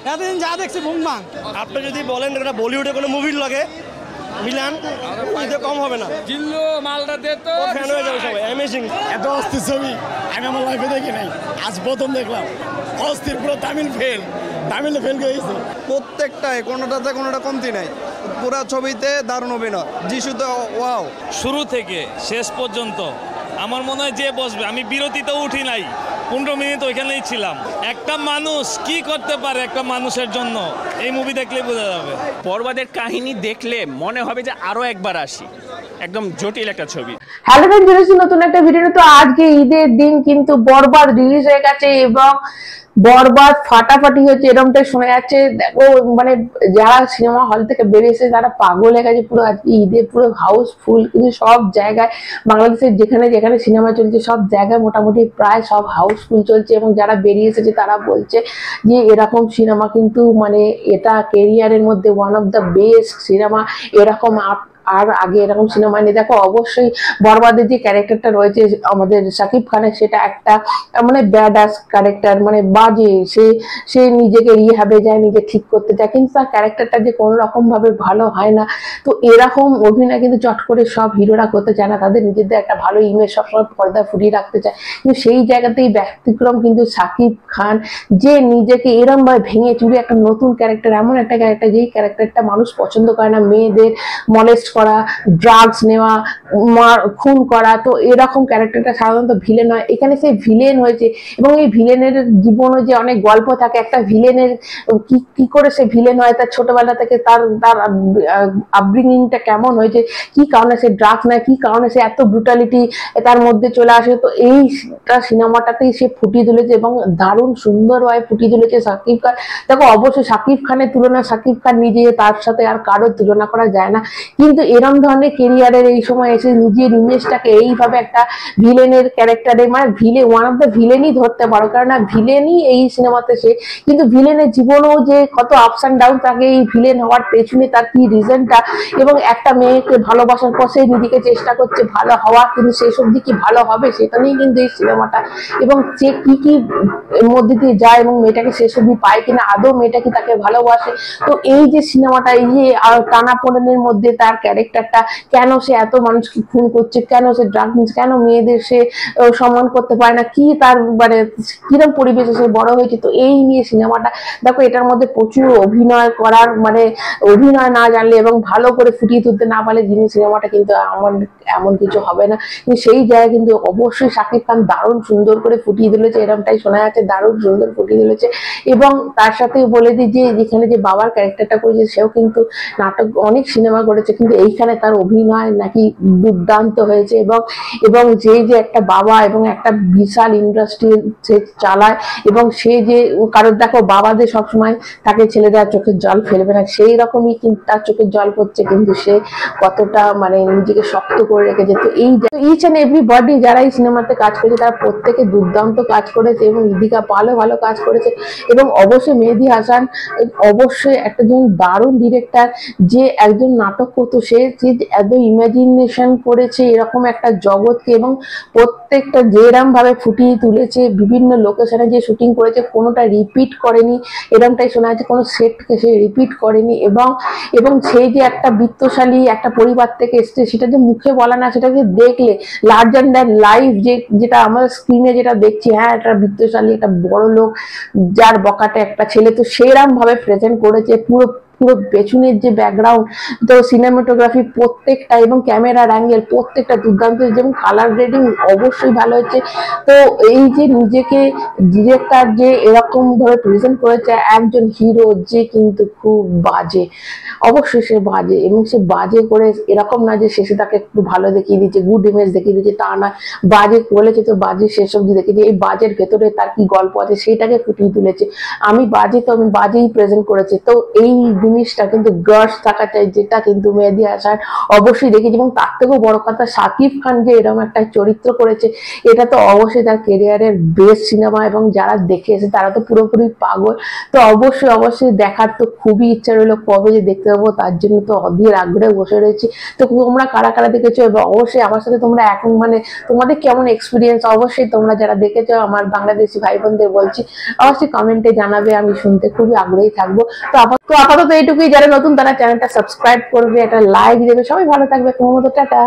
এতদিন যা দেখছি বুমবাং। আপনি যদি বলেন এটা বলিউডে কোনো মুভির লাগে মিলান কম হবে না। জিল্লু মালটা দে তো ফ্যান হয়ে যাবে সবাই। অ্যামেজিং, এত অস্থির ছবি আমি আমার লাইফে দেখি নাই, আজ প্রথম দেখলাম। অস্থির, পুরো তামিলে ফেল গেছে প্রত্যেকটাই, কোনোটাতে কোনোটা কমতি নাই। পুরা ছবিতে দারুণ অভিনয়, যিশুতে ওয়াও। শুরু থেকে শেষ পর্যন্ত আমার মনে হয় যে বসবে, আমি বিরতিতেও উঠি নাই, 15 মিনিট ওইখানেই ছিলাম। একটা মানুষ কি করতে পারে একটা মানুষের জন্য, এই মুভি দেখলে বোঝা যাবে। বরবাদের কাহিনী দেখলে মনে হবে যে আরো একবার আসি, একদম জটিল একটা ছবি। হ্যালো ফ্রেন্ড, চলেছি নতুন একটা ভিডিও। তো আজকে ঈদের দিন কিন্তু বরবাদ রিলিজ হয়ে গেছে এবং বরবাদ ফাটাফাটি হচ্ছে এরকমটাই শোনা যাচ্ছে। দেখো মানে যারা সিনেমা হল থেকে বেরিয়েছে তারা পাগল হয়ে গেছে পুরো। আজকে ঈদে পুরো হাউসফুল, কিন্তু সব জায়গায় বাংলাদেশের যেখানে যেখানে সিনেমা চলছে সব জায়গায় মোটামুটি প্রায় সব হাউসফুল চলছে। এবং যারা বেরিয়ে এসেছে তারা বলছে যে এরকম সিনেমা কিন্তু মানে এটা কেরিয়ারের মধ্যে one of the best cinema, এরকম আর আগে এরকম সিনেমা নেই। দেখো অবশ্যই বরবাদের যে ক্যারেক্টারটা রয়েছে আমাদের শাকিব খানের, সেটা একটা মানে ব্যাডাস ক্যারেক্টার, মানে বাজে, সে নিজেকে রিহাবে যায়, নিজে ঠিক করতে চায়, কিন্তু তার ক্যারেক্টারটা যে কোনো রকম ভাবে ভালো হয় না। তো এরকম অভিনয় কিন্তু চট করে সব হিরোরা করতে চায় না, তাদের নিজেদের একটা ভালো ইমেজ সবসময় পর্দায় ফুটিয়ে রাখতে চায়। কিন্তু সেই জায়গাতেই ব্যতিক্রম কিন্তু শাকিব খান, যে নিজেকে এরম ভাবে ভেঙে চুরে একটা নতুন ক্যারেক্টার, এমন একটা ক্যারেক্টার যেই ক্যারেক্টারটা মানুষ পছন্দ করে না, মেয়েদের মলেস্ট করা, ড্রাগস নেওয়া, খুন করা, তো এরকম ক্যারেক্টারটা সাধারণত ভিলেন হয়। এখানে সে ভিলেন হয়েছে এবং এই ভিলেনের জীবনে যে অনেক গল্প থাকে, একটা ভিলেনের কি করে সে ভিলেন হয়, তার ছোটবেলা থেকে তার আপব্রিঙ্গিংটা কেমন হয়েছে, কি কারণে সে ড্রাগস নেয়, কি কারণে সে এত ব্রুটালিটি তার মধ্যে চলে আসে। তো এইটা সিনেমাটাতেই সে ফুটিয়ে তুলেছে এবং দারুণ সুন্দরভাবে ফুটিয়ে তুলেছে শাকিব খান। দেখো অবশ্যই শাকিব খানের তুলনা শাকিব খান নিজে, তার সাথে আর কারোর তুলনা করা যায় না। কিন্তু এরম ধরনের কেরিয়ারের এই সময় এসে নিজের ইমেজটাকে এইভাবে একটা ভিলেনের ক্যারেক্টারে, মানে ভিলেন, ওয়ান অফ দ্য ভিলেনই ধরতে পারো, কারণ ভিলেনই এই সিনেমাতে সে, কিন্তু ভিলেনের জীবনেও যে কত আপস অ্যান্ড ডাউন থাকে, এই ভিলেন হওয়ার পেছনে তার কি রিজনটা, এবং একটা মেয়েকে ভালোবাসার পর সে নিজেকে চেষ্টা করছে ভালো হওয়ার, কিন্তু শেষ অবধি কি ভালো হবে সেটা নিয়েই কিন্তু এই সিনেমাটা। এবং সে কি মধ্যে দিয়ে যায় এবং মেয়েটাকে শেষ অবধি পায় কিনা, আদৌ মেয়েটা কি তাকে ভালোবাসে। তো এই যে সিনেমাটা, এই যে টানাপোড়েনের মধ্যে তার ক্যারেক্টারটা, কেন সে এত মানুষকে খুন করছে, কেন সে ড্রাগ নিচ্ছে, কেন মেয়েদের সে সম্মান করতে পারে না, কি তার মানে কিরকম পরিবেশে সে বড় হয়েছে, তো এই নিয়ে সিনেমাটা। দেখো এটার মধ্যে প্রচুর অভিনয় করার, মানে অভিনয় না জানলে এবং ভালো করে ফুটিয়ে তুলতে না পারলে যিনি সিনেমাটা কিন্তু এমন কিছু হবে না। কিন্তু সেই জায়গায় কিন্তু অবশ্যই শাকিব খান দারুণ সুন্দর করে ফুটিয়ে তুলেছে, এরকমটাই শোনা যাচ্ছে, দারুণ সুন্দর ফুটিয়ে তুলেছে। এবং তার সাথে বলে দিই যে যেখানে যে বাবার ক্যারেক্টারটা করেছে সেও কিন্তু নাটক অনেক সিনেমা করেছে, কিন্তু এইখানে তার অভিনয় নাকি দুর্দান্ত হয়েছে। এবং যে একটা বাবা এবং একটা বিশাল ইন্ডাস্ট্রি সে চালায়, এবং সে যে কারোর দেখো বাবাদের সবসময় তাকে ছেলেরা চোখের জল ফেলবে না, সেই রকমই কিন্তু তার চোখের জল পড়ছে, কিন্তু সে কতটা মানে নিজেকে শক্ত করে রেখেছে। তো ইচ অ্যান্ড এভরিবডি যারা এই সিনেমাতে কাজ করেছে তারা প্রত্যেকে দুর্দান্ত কাজ করেছে, এবং ইদিকা ভালো কাজ করেছে। এবং অবশ্যই মেহেদী হাসান অবশ্যই একটা দারুণ ডিরেক্টর, যে একজন নাটক করতো, সে এত ইমাজিনেশন করেছে এরকম একটা জগৎকে, এবং প্রত্যেকটা যেরকম ভাবে ফুটিয়ে তুলেছে, বিভিন্ন লোকেশনে যে শুটিং করেছে কোনোটা রিপিট করেনি, এরকমটাই শোনা যাচ্ছে, কোনো সেটকে সে রিপিট করেনি। এবং সেই যে একটা বিত্তশালী একটা পরিবার থেকে এসছে, সেটা যে মুখে বলা না, সেটা যে দেখলে লার্জার দ্যান লাইফ, যেটা আমার স্ক্রিনে যেটা দেখছি, হ্যাঁ একটা বিত্তশালী একটা বড় লোক যার বকাটে একটা ছেলে, তো সেরকম ভাবে প্রেজেন্ট করেছে। পুরো পেছনের যে ব্যাকগ্রাউন্ড, তো সিনেমাটোগ্রাফি প্রত্যেকটা এবং ক্যামেরার অ্যাঙ্গেল প্রত্যেকটা দুর্দান্ত, যেমন কালার গ্রেডিং অবশ্যই ভালো হচ্ছে। তো এই যে নিজেকে ডিরেক্টর যে এরকম ভাবে প্রেজেন্ট করেছে একজন হিরো, যে কিন্তু খুব বাজে, অবশ্যই সে বাজে, এবং সে বাজে করে এরকম না যে শেষে তাকে একটু ভালো দেখিয়ে দিচ্ছে, গুড ইমেজ দেখিয়ে দিচ্ছে, তা না, বাজে বলেছে তো বাজে শেষ অবধি দেখিয়ে, এই বাজের ভেতরে তার কি গল্প আছে সেইটাকে ফুটিয়ে তুলেছে। আমি বাজে, তো আমি বাজেই প্রেজেন্ট করেছি। তো এই জিনিসটা কিন্তু গার্ডস থাকা চাই, যেটা কিন্তু মেহেদী হাসান অবশ্যই দেখেছি। এবং তার থেকেও বড় কথা, শাকিব খান যে এরকম একটা চরিত্র করেছে, এটা তো অবশ্যই তার কেরিয়ারের বেস্ট সিনেমা, এবং যারা দেখে এসে তারা তো পুরোপুরি পাগল। তো অবশ্যই দেখার তো খুবই ইচ্ছা রইলো, কবে যে দেখতে পাবো তার জন্য তো অধীর আগ্রহে বসে রয়েছি। তো তোমরা কারা কারা দেখেছো, এবং অবশ্যই আমার সাথে তোমরা এখন মানে তোমাদের কেমন এক্সপিরিয়েন্স, অবশ্যই তোমরা যারা দেখেছো আমার বাংলাদেশি ভাই বোনদের বলছি, অবশ্যই কমেন্টে জানাবে, আমি শুনতে খুবই আগ্রহী থাকবো। তো আপাতত এইটুকুই, যারা নতুন তারা চ্যানেলটা সাবস্ক্রাইব করবে, একটা লাইক দেবে। সবাই ভালো থাকবে, তোমার মতো, টাটা।